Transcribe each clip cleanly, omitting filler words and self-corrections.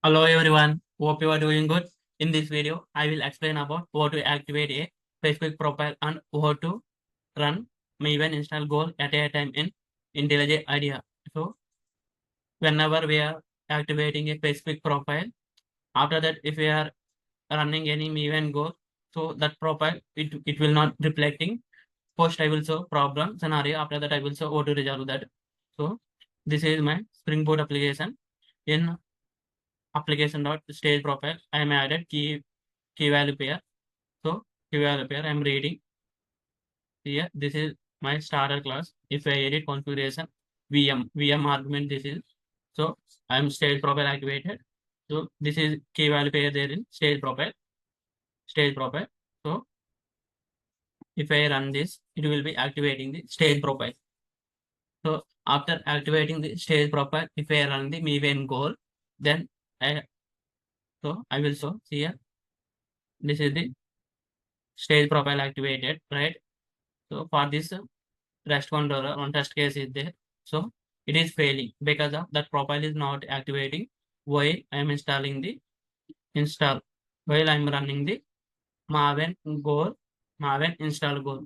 Hello everyone, hope you are doing good. In this video, I will explain about how to activate a Facebook profile and how to run maven install goal at a time in IntelliJ Idea. So whenever we are activating a Facebook profile, after that if we are running any maven goal, so that profile it will not reflecting. First I will show problem scenario. After that I will show how to resolve that. So this is my Spring Boot application. In application.stage profile, I am added key value pair. So key value pair I am reading here. This is my starter class. If I edit configuration VM argument, this is so I am stage profile activated. So this is key value pair there in stage profile. So if I run this, it will be activating the stage profile. So after activating the stage profile, if I run the maven goal, then I will show here. This is the stage profile activated, right? So for this REST controller, one test case is there. So it is failing because of that profile is not activating while I am installing the install, while I am running the maven goal, maven install goal.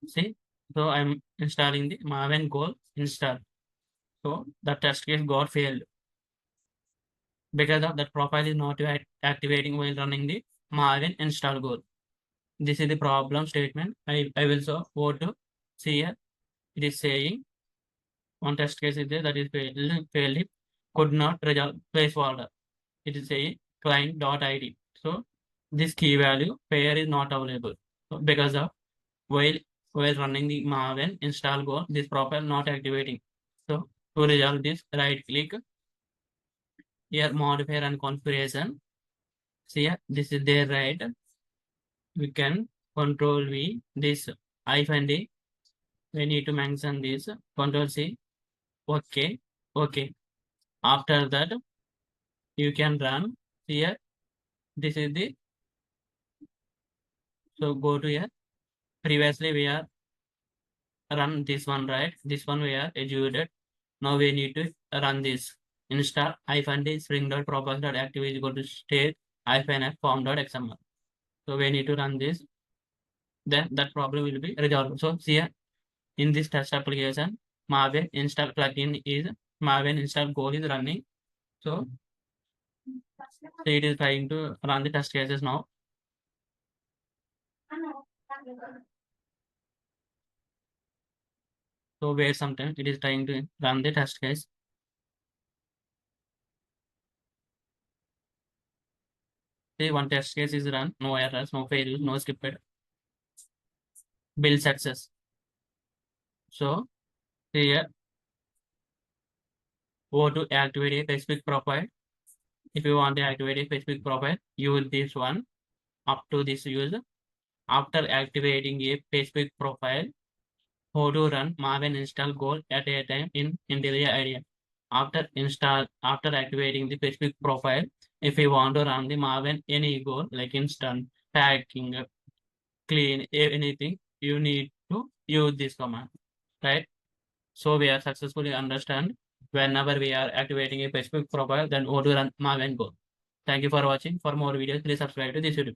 See, so I am installing the maven goal install. So the test case got failed because of that profile is not activating while running the maven install goal. This is the problem statement. I will show what to see here. It is saying one test case is there that is failed could not resolve placeholder. It is a client.id. So this key value pair is not available. So because of while running the maven install goal, this profile not activating. So to resolve this, right click here modifier and configuration. See here, this is there, right? We can control V this -D. We need to mention this control C. Okay. Okay. After that, you can run here. This is the so go to here. Previously we are run this one, right? This one we are executed. Now we need to run this. Install -D spring.properties.active is equal to state -f form.xml. So we need to run this. Then that problem will be resolved. So here in this test application, maven install plugin is maven install goal is running. So it is trying to run the test cases now. So wait sometimes it is trying to run the test case. See one test case is run, no errors, no failures, no skipped, build success. So here go to activate a Facebook profile. If you want to activate a Facebook profile, use this one up to this user. After activating a Facebook profile, how to run maven install goal at a time in IntelliJ Idea. After activating the Facebook profile, if you want to run the maven any goal like instant packing, clean anything, you need to use this command, right? So we are successfully understand whenever we are activating a Facebook profile, then how to run maven goal. Thank you for watching. For more videos, please subscribe to this YouTube.